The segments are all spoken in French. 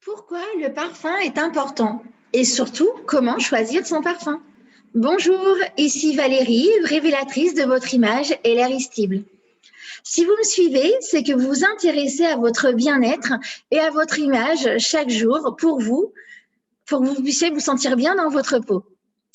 Pourquoi le parfum est important? Et surtout, comment choisir son parfum? Bonjour, ici Valérie, révélatrice de votre image et l'irrésistible. Si vous me suivez, c'est que vous vous intéressez à votre bien-être et à votre image chaque jour pour que vous puissiez vous sentir bien dans votre peau.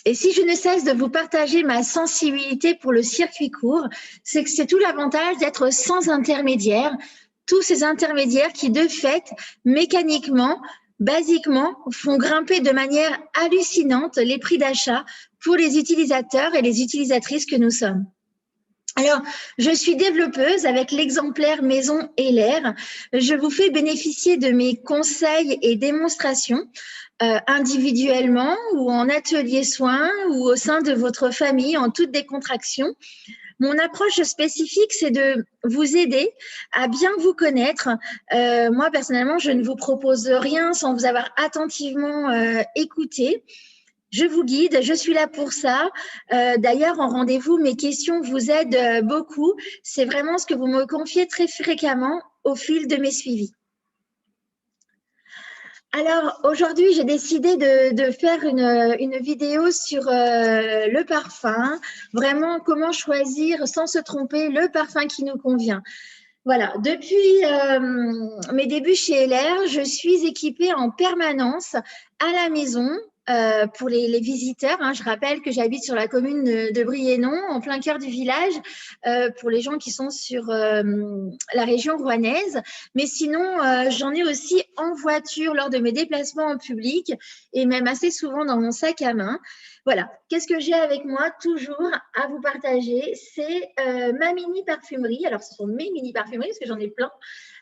Et si je ne cesse de vous partager ma sensibilité pour le circuit court, c'est que c'est tout l'avantage d'être sans intermédiaire, tous ces intermédiaires qui, de fait, mécaniquement, basiquement, font grimper de manière hallucinante les prix d'achat pour les utilisateurs et les utilisatrices que nous sommes. Alors, je suis développeuse avec l'exemplaire Maison et l'air. Je vous fais bénéficier de mes conseils et démonstrations individuellement ou en atelier soins ou au sein de votre famille en toute décontraction. Mon approche spécifique, c'est de vous aider à bien vous connaître. Moi, personnellement, je ne vous propose rien sans vous avoir attentivement écouté. Je vous guide, je suis là pour ça. D'ailleurs, en rendez-vous, mes questions vous aident beaucoup. C'est vraiment ce que vous me confiez très fréquemment au fil de mes suivis. Alors, aujourd'hui, j'ai décidé de faire une vidéo sur le parfum, vraiment comment choisir sans se tromper le parfum qui nous convient. Voilà, depuis mes débuts chez LR, je suis équipée en permanence à la maison pour les visiteurs. Je rappelle que j'habite sur la commune de Briennon, en plein cœur du village, pour les gens qui sont sur la région rouennaise. Mais sinon, j'en ai aussi en voiture lors de mes déplacements en public et même assez souvent dans mon sac à main. Voilà, qu'est-ce que j'ai avec moi toujours à vous partager? C'est ma mini parfumerie. Alors, ce sont mes mini parfumeries parce que j'en ai plein.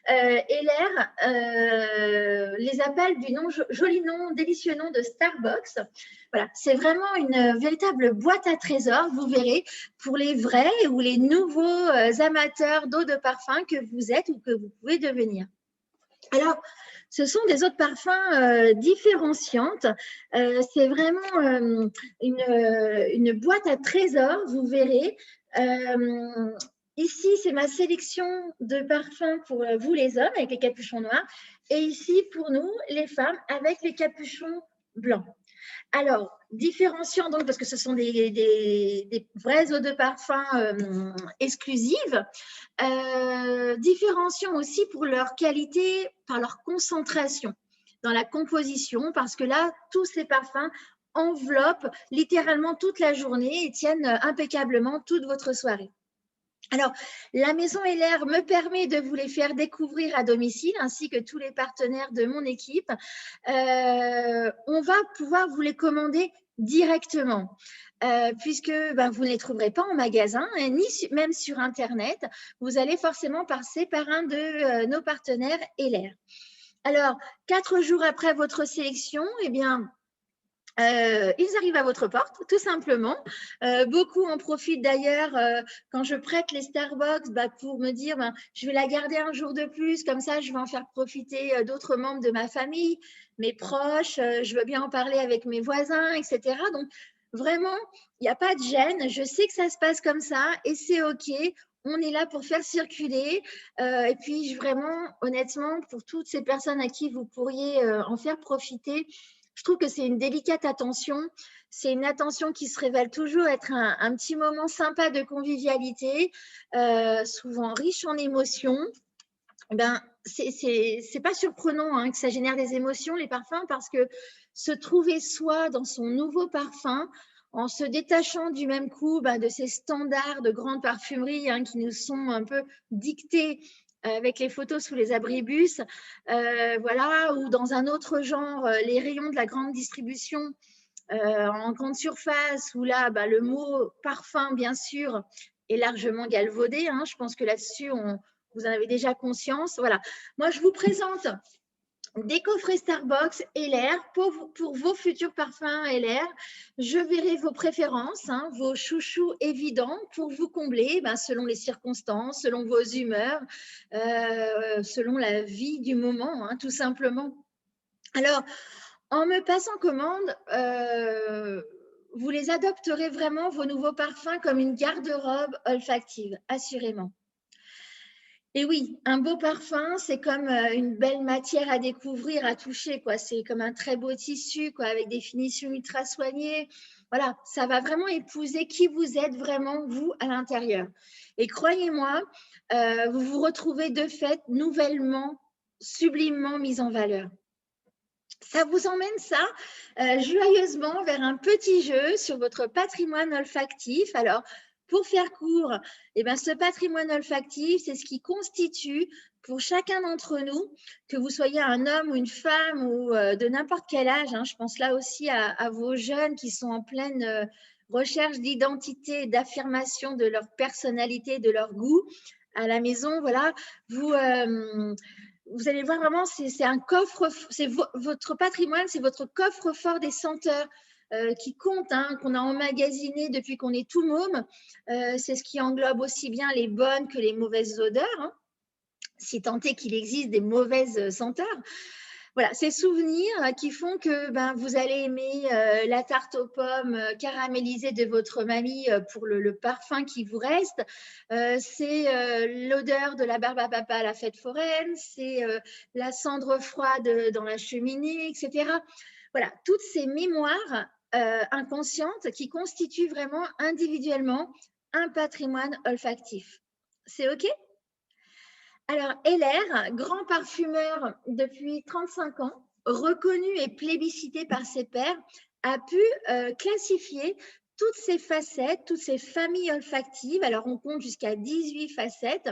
Et l'air les appelle du joli nom, délicieux nom de Starbucks. Voilà, c'est vraiment une véritable boîte à trésors, vous verrez, pour les vrais ou les nouveaux amateurs d'eau de parfum que vous êtes ou que vous pouvez devenir. Alors, ce sont des eaux de parfum différenciantes. C'est vraiment une boîte à trésors, vous verrez. Ici, c'est ma sélection de parfums pour vous les hommes avec les capuchons noirs. Et ici, pour nous, les femmes, avec les capuchons blancs. Alors, différenciant donc, parce que ce sont des vraies eaux de parfum exclusives, différenciant aussi pour leur qualité, par leur concentration dans la composition, parce que là, tous ces parfums enveloppent littéralement toute la journée et tiennent impeccablement toute votre soirée. Alors, la Maison et l'air me permet de vous les faire découvrir à domicile, ainsi que tous les partenaires de mon équipe. On va pouvoir vous les commander directement, puisque vous ne les trouverez pas en magasin, ni même sur Internet. Vous allez forcément passer par un de nos partenaires et l'air. Alors, 4 jours après votre sélection, eh bien, ils arrivent à votre porte, tout simplement. Beaucoup en profitent d'ailleurs quand je prête les Starbucks pour me dire je vais la garder un jour de plus, comme ça je vais en faire profiter d'autres membres de ma famille, mes proches, je veux bien en parler avec mes voisins, etc. Donc vraiment, il n'y a pas de gêne. Je sais que ça se passe comme ça et c'est OK. On est là pour faire circuler. Et puis vraiment, honnêtement, pour toutes ces personnes à qui vous pourriez en faire profiter, je trouve que c'est une délicate attention. C'est une attention qui se révèle toujours être un petit moment sympa de convivialité, souvent riche en émotions. C'est pas surprenant que ça génère des émotions, les parfums, parce que se trouver soi dans son nouveau parfum, en se détachant du même coup de ces standards de grande parfumerie qui nous sont un peu dictés avec les photos sous les abribus, voilà, ou dans un autre genre, les rayons de la grande distribution en grande surface, où là, le mot parfum, bien sûr, est largement galvaudé. Je pense que là-dessus, vous en avez déjà conscience. Voilà. Moi, je vous présente des coffrets Starbucks et l'air pour vos futurs parfums et l'air. Je verrai vos préférences, vos chouchous évidents pour vous combler selon les circonstances, selon vos humeurs, selon la vie du moment, tout simplement. Alors, en me passant commande, vous les adopterez vraiment, vos nouveaux parfums, comme une garde-robe olfactive, assurément. Et oui, un beau parfum, c'est comme une belle matière à découvrir, à toucher, quoi. C'est comme un très beau tissu, quoi, avec des finitions ultra soignées. Voilà, ça va vraiment épouser qui vous êtes vraiment, vous, à l'intérieur. Et croyez-moi, vous vous retrouvez de fait nouvellement, sublimement mis en valeur. Ça vous emmène ça joyeusement vers un petit jeu sur votre patrimoine olfactif. Alors, pour faire court, eh bien, ce patrimoine olfactif, c'est ce qui constitue pour chacun d'entre nous, que vous soyez un homme ou une femme ou de n'importe quel âge, hein, je pense là aussi à vos jeunes qui sont en pleine recherche d'identité, d'affirmation de leur personnalité, de leur goût. À la maison, voilà, vous allez voir vraiment, c'est un coffre, c'est votre patrimoine, c'est votre coffre-fort des senteurs qui compte, hein, qu'on a emmagasiné depuis qu'on est tout môme. C'est ce qui englobe aussi bien les bonnes que les mauvaises odeurs, hein, si tant est qu'il existe des mauvaises senteurs. Voilà, ces souvenirs qui font que ben, vous allez aimer la tarte aux pommes caramélisée de votre mamie pour le parfum qui vous reste. C'est l'odeur de la barbe à papa à la fête foraine, c'est la cendre froide dans la cheminée, etc. Voilà, toutes ces mémoires inconscientes qui constituent vraiment individuellement un patrimoine olfactif. C'est OK? Alors, Heller, grand parfumeur depuis 35 ans, reconnu et plébiscité par ses pairs, a pu classifier toutes ces facettes, toutes ces familles olfactives. Alors, on compte jusqu'à 18 facettes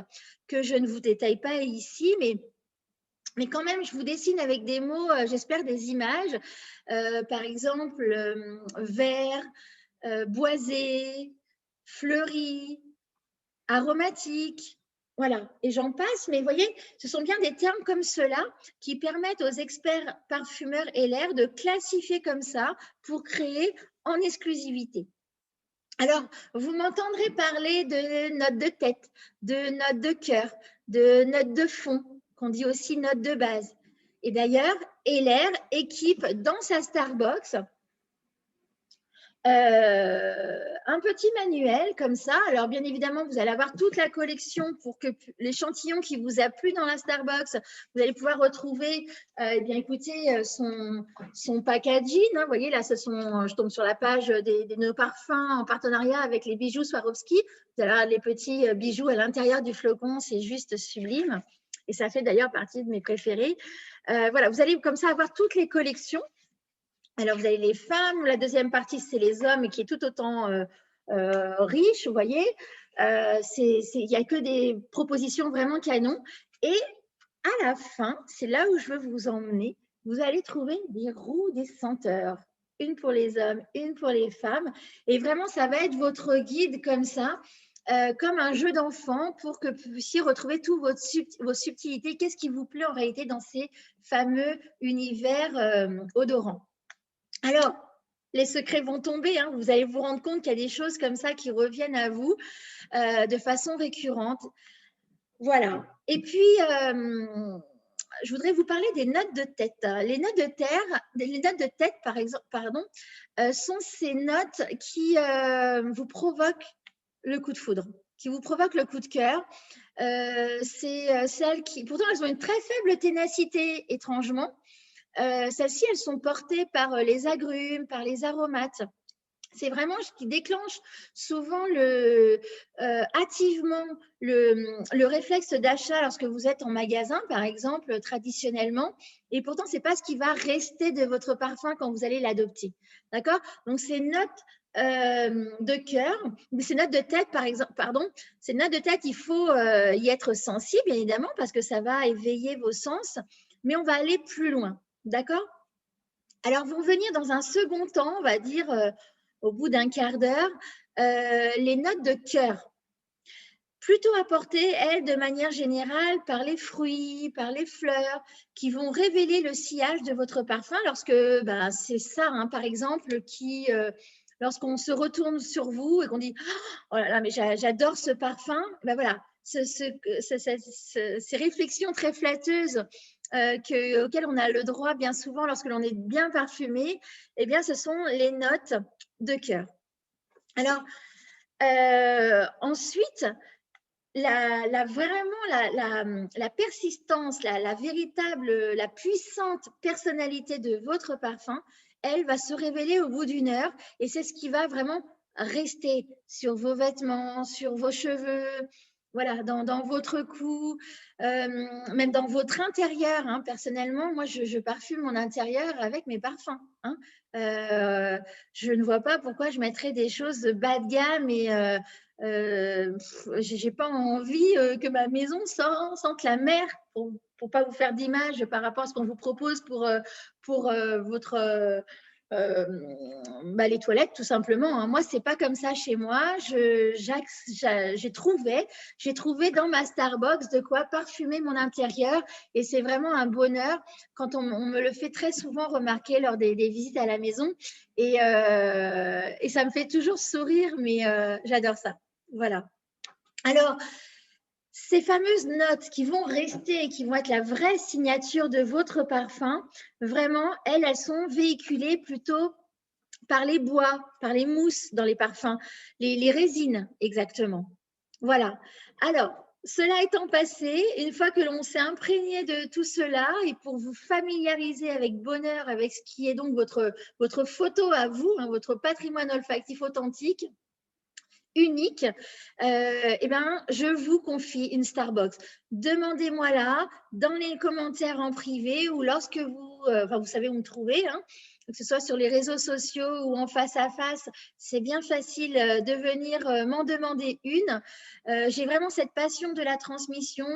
que je ne vous détaille pas ici, mais quand même, je vous dessine avec des mots, j'espère des images. Par exemple, vert, boisé, fleuri, aromatique, voilà, et j'en passe, mais vous voyez, ce sont bien des termes comme ceux-là qui permettent aux experts parfumeurs Heller de classifier comme ça pour créer en exclusivité. Alors, vous m'entendrez parler de notes de tête, de notes de cœur, de notes de fond, qu'on dit aussi notes de base. Et d'ailleurs, Heller équipe dans sa Starbucks un petit manuel comme ça. Alors, bien évidemment, vous allez avoir toute la collection pour que l'échantillon qui vous a plu dans la Starbucks, vous allez pouvoir retrouver, eh bien, écoutez, son packaging. Hein, vous voyez, là, je tombe sur la page de nos parfums en partenariat avec les bijoux Swarovski. Vous allez avoir les petits bijoux à l'intérieur du flocon, c'est juste sublime. Et ça fait d'ailleurs partie de mes préférés. Voilà, vous allez comme ça avoir toutes les collections. Alors, vous avez les femmes, la deuxième partie, c'est les hommes, qui est tout autant riche, vous voyez. Il n'y a que des propositions vraiment canon. Et à la fin, c'est là où je veux vous emmener, vous allez trouver des roues des senteurs. Une pour les hommes, une pour les femmes. Et vraiment, ça va être votre guide comme ça, comme un jeu d'enfant pour que vous puissiez retrouver tous vos subtilités. Qu'est-ce qui vous plaît en réalité dans ces fameux univers odorants? Alors, les secrets vont tomber, hein. Vous allez vous rendre compte qu'il y a des choses comme ça qui reviennent à vous de façon récurrente. Voilà. Et puis, je voudrais vous parler des notes de tête. Les notes de tête, par exemple, sont ces notes qui vous provoquent le coup de foudre, qui vous provoquent le coup de cœur. C'est celles qui, pourtant, elles ont une très faible ténacité, étrangement. Celles-ci, elles sont portées par les agrumes, par les aromates. C'est vraiment ce qui déclenche souvent hâtivement le réflexe d'achat lorsque vous êtes en magasin, par exemple, traditionnellement. Et pourtant, ce n'est pas ce qui va rester de votre parfum quand vous allez l'adopter. D'accord? Donc, ces notes de cœur, ces notes de tête, par exemple, pardon, ces notes de tête, il faut y être sensible, bien évidemment, parce que ça va éveiller vos sens, mais on va aller plus loin. D'accord? Alors, vont venir dans un second temps, on va dire au bout d'un quart d'heure, les notes de cœur. Plutôt apportées, elles, de manière générale, par les fruits, par les fleurs, qui vont révéler le sillage de votre parfum lorsque, c'est ça, hein, par exemple, lorsqu'on se retourne sur vous et qu'on dit « Oh là là, mais j'adore ce parfum », ben voilà, ces réflexions très flatteuses auxquelles on a le droit bien souvent lorsque l'on est bien parfumé, eh bien, ce sont les notes de cœur. Alors, ensuite, vraiment la persistance, la véritable, la puissante personnalité de votre parfum, elle va se révéler au bout d'une heure et c'est ce qui va vraiment rester sur vos vêtements, sur vos cheveux, voilà, dans votre cou, même dans votre intérieur. Hein. Personnellement, moi, je parfume mon intérieur avec mes parfums. Hein. Je ne vois pas pourquoi je mettrais des choses bas de gamme et j'ai pas envie que ma maison sente la mer pour pas vous faire d'image par rapport à ce qu'on vous propose pour votre les toilettes tout simplement. Hein. Moi, c'est pas comme ça chez moi. J'ai trouvé dans ma Starbucks de quoi parfumer mon intérieur et c'est vraiment un bonheur quand on me le fait très souvent remarquer lors des visites à la maison et ça me fait toujours sourire, mais j'adore ça. Voilà. Alors, ces fameuses notes qui vont rester et qui vont être la vraie signature de votre parfum, vraiment, elles sont véhiculées plutôt par les bois, par les mousses dans les parfums, les résines exactement. Voilà. Alors, cela étant passé, une fois que l'on s'est imprégné de tout cela et pour vous familiariser avec bonheur avec ce qui est donc votre photo à vous, hein, votre patrimoine olfactif authentique, unique, je vous confie une Starbucks. Demandez-moi là, dans les commentaires en privé ou lorsque vous savez où me trouver, hein, que ce soit sur les réseaux sociaux ou en face à face, c'est bien facile de venir m'en demander une. J'ai vraiment cette passion de la transmission,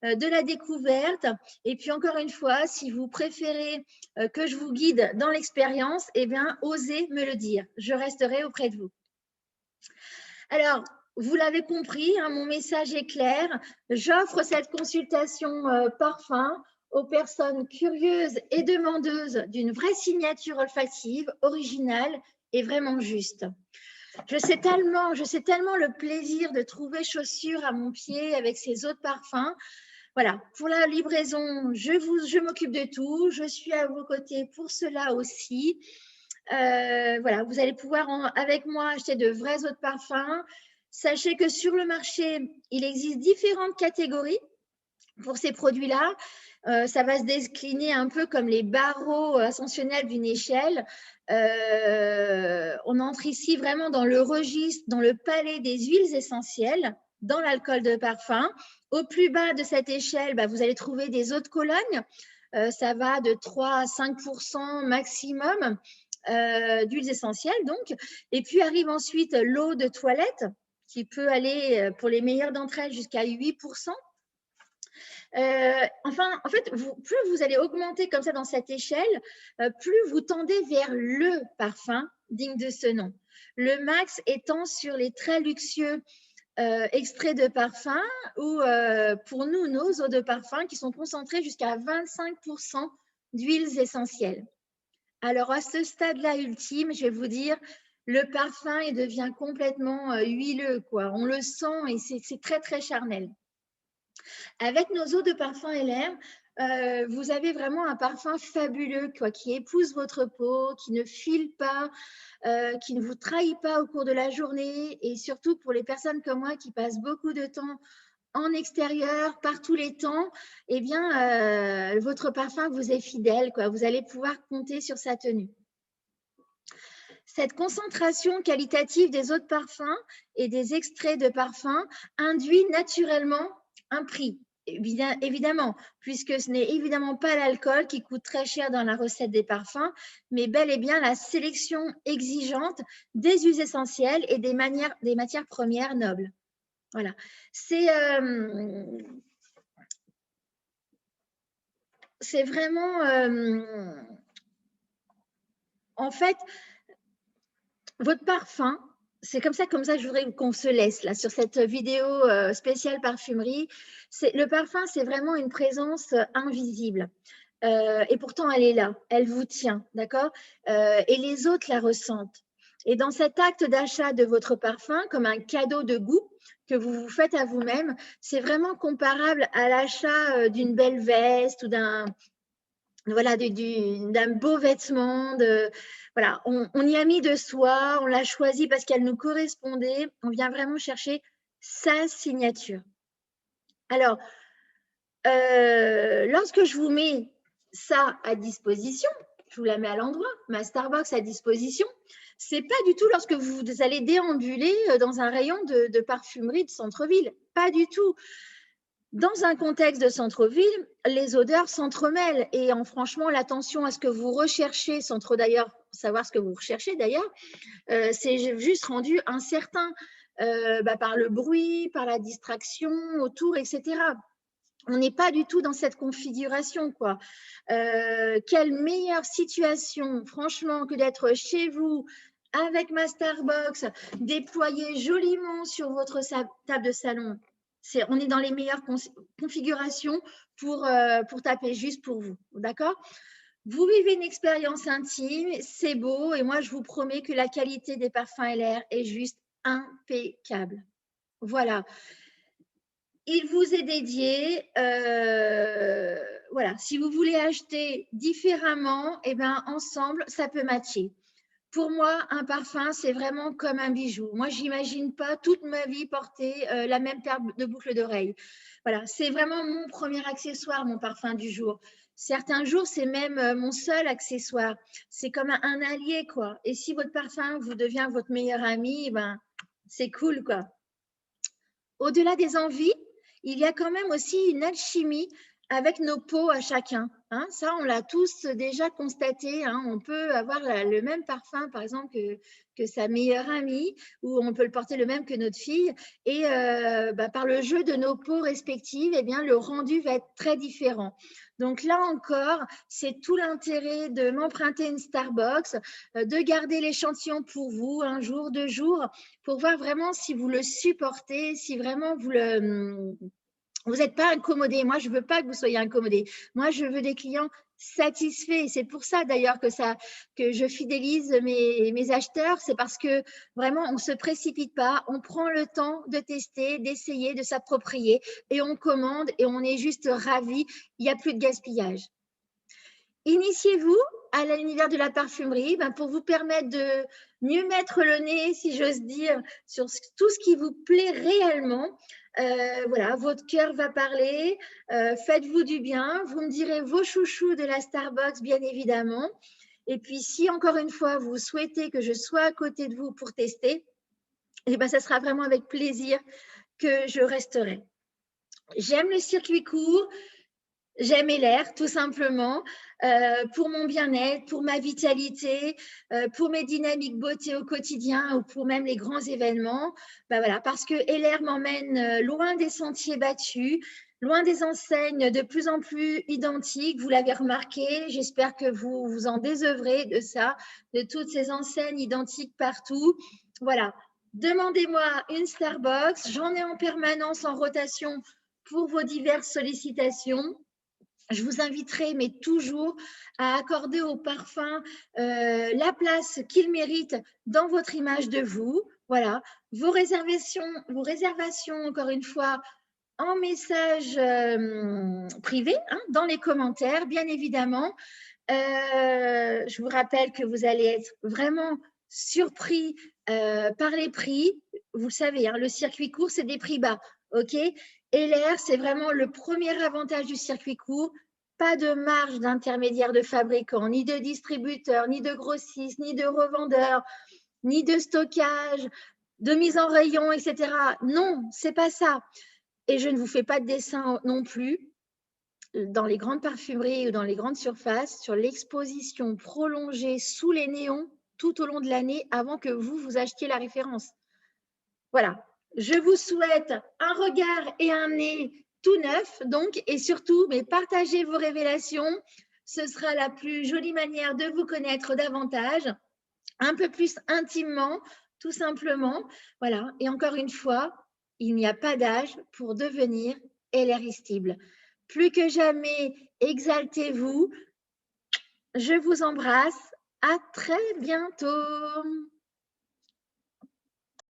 de la découverte. Et puis encore une fois, si vous préférez que je vous guide dans l'expérience, osez me le dire. Je resterai auprès de vous. Alors, vous l'avez compris, hein, mon message est clair. J'offre cette consultation parfum aux personnes curieuses et demandeuses d'une vraie signature olfactive, originale et vraiment juste. Je sais tellement le plaisir de trouver chaussures à mon pied avec ces autres parfums. Voilà, pour la livraison, je m'occupe de tout. Je suis à vos côtés pour cela aussi. Voilà, vous allez pouvoir avec moi acheter de vrais eaux de parfum. Sachez que sur le marché, il existe différentes catégories pour ces produits-là. Ça va se décliner un peu comme les barreaux ascensionnels d'une échelle. On entre ici vraiment dans le registre, dans le palais des huiles essentielles, dans l'alcool de parfum. Au plus bas de cette échelle, vous allez trouver des eaux de Cologne. Ça va de 3 à 5% maximum d'huiles essentielles. Donc. Et puis arrive ensuite l'eau de toilette qui peut aller pour les meilleures d'entre elles jusqu'à 8%. En fait, plus vous allez augmenter comme ça dans cette échelle, plus vous tendez vers le parfum digne de ce nom. Le max étant sur les très luxueux extraits de parfum ou pour nous, nos eaux de parfum qui sont concentrées jusqu'à 25% d'huiles essentielles. Alors, à ce stade-là ultime, je vais vous dire, le parfum, il devient complètement huileux, quoi. On le sent et c'est très, très charnel. Avec nos eaux de parfum LM, vous avez vraiment un parfum fabuleux quoi, qui épouse votre peau, qui ne file pas, qui ne vous trahit pas au cours de la journée et surtout pour les personnes comme moi qui passent beaucoup de temps en extérieur, par tous les temps, votre parfum vous est fidèle. Quoi. Vous allez pouvoir compter sur sa tenue. Cette concentration qualitative des eaux de parfum et des extraits de parfum induit naturellement un prix. Évidemment, puisque ce n'est évidemment pas l'alcool qui coûte très cher dans la recette des parfums, mais bel et bien la sélection exigeante des huiles essentielles et des matières premières nobles. Voilà. C'est vraiment… en fait, votre parfum, c'est comme ça que je voudrais qu'on se laisse là sur cette vidéo spéciale parfumerie. Le parfum, c'est vraiment une présence invisible. Et pourtant, elle est là, elle vous tient, d'accord et les autres la ressentent. Et dans cet acte d'achat de votre parfum, comme un cadeau de goût que vous vous faites à vous-même, c'est vraiment comparable à l'achat d'une belle veste ou d'un beau vêtement. On y a mis de soi, on l'a choisi parce qu'elle nous correspondait. On vient vraiment chercher sa signature. Alors, lorsque je vous mets ça à disposition, je vous la mets à l'endroit, ma Starbucks à disposition, c'est pas du tout lorsque vous allez déambuler dans un rayon de parfumerie de centre-ville. Pas du tout. Dans un contexte de centre-ville, les odeurs s'entremêlent et franchement, l'attention à ce que vous recherchez, sans trop d'ailleurs savoir ce que vous recherchez d'ailleurs, c'est juste rendu incertain par le bruit, par la distraction autour, etc. On n'est pas du tout dans cette configuration, quoi. Quelle meilleure situation, franchement, que d'être chez vous avec ma Starbucks déployée joliment sur votre table de salon. On est dans les meilleures configurations pour taper juste pour vous, d'accord? Vous vivez une expérience intime, c'est beau, et moi, je vous promets que la qualité des parfums LR est juste impeccable. Voilà. Il vous est dédié. Voilà. Si vous voulez acheter différemment, eh ben, ensemble, ça peut matcher. Pour moi, un parfum, c'est vraiment comme un bijou. Moi, j'imagine pas toute ma vie porter la même paire de boucles d'oreilles. Voilà, c'est vraiment mon premier accessoire, mon parfum du jour. Certains jours, c'est même mon seul accessoire. C'est comme un allié, quoi. Et si votre parfum vous devient votre meilleur ami, ben, c'est cool, quoi. Au-delà des envies, il y a quand même aussi une alchimie avec nos peaux à chacun. Hein. Ça, on l'a tous déjà constaté. Hein. On peut avoir le même parfum, par exemple, que sa meilleure amie, ou on peut le porter le même que notre fille. Et par le jeu de nos peaux respectives, eh bien, le rendu va être très différent. Donc là encore, c'est tout l'intérêt de m'emprunter une Starbucks, de garder l'échantillon pour vous, un jour, 2 jours, pour voir vraiment si vous le supportez, si vraiment vous n'êtes pas incommodé. Moi, je ne veux pas que vous soyez incommodé. Moi, je veux des clients satisfaits. C'est pour ça d'ailleurs que je fidélise mes acheteurs. C'est parce que vraiment, on ne se précipite pas. On prend le temps de tester, d'essayer, de s'approprier et on commande et on est juste ravis. Il n'y a plus de gaspillage. Initiez-vous à l'univers de la parfumerie pour vous permettre de mieux mettre le nez, si j'ose dire, sur tout ce qui vous plaît réellement. Voilà, votre cœur va parler, faites-vous du bien, vous me direz vos chouchous de la Starbucks, bien évidemment. Et puis, si encore une fois, vous souhaitez que je sois à côté de vous pour tester, eh ben, ça sera vraiment avec plaisir que je resterai. J'aime le circuit court. J'aime l'air, tout simplement, pour mon bien-être, pour ma vitalité, pour mes dynamiques beauté au quotidien ou pour même les grands événements. Voilà, parce que LR m'emmène loin des sentiers battus, loin des enseignes de plus en plus identiques. Vous l'avez remarqué, j'espère que vous vous en désœuvrez de ça, de toutes ces enseignes identiques partout. Voilà, demandez-moi une Starbucks. J'en ai en permanence en rotation pour vos diverses sollicitations. Je vous inviterai, mais toujours, à accorder au parfum la place qu'il mérite dans votre image de vous. Voilà, vos réservations, encore une fois, en message privé, hein, dans les commentaires, bien évidemment. Je vous rappelle que vous allez être vraiment surpris par les prix. Vous savez, hein, le circuit court, c'est des prix bas. OK? LR, c'est vraiment le premier avantage du circuit court. Pas de marge d'intermédiaire de fabricant, ni de distributeur, ni de grossiste, ni de revendeur, ni de stockage, de mise en rayon, etc. Non, c'est pas ça. Et je ne vous fais pas de dessin non plus dans les grandes parfumeries ou dans les grandes surfaces sur l'exposition prolongée sous les néons tout au long de l'année avant que vous achetiez la référence. Voilà, je vous souhaite un regard et un nez tout neuf, donc, et surtout, mais partagez vos révélations. Ce sera la plus jolie manière de vous connaître davantage, un peu plus intimement, tout simplement. Voilà, et encore une fois, il n'y a pas d'âge pour devenir LRistible. Plus que jamais, exaltez-vous. Je vous embrasse. À très bientôt.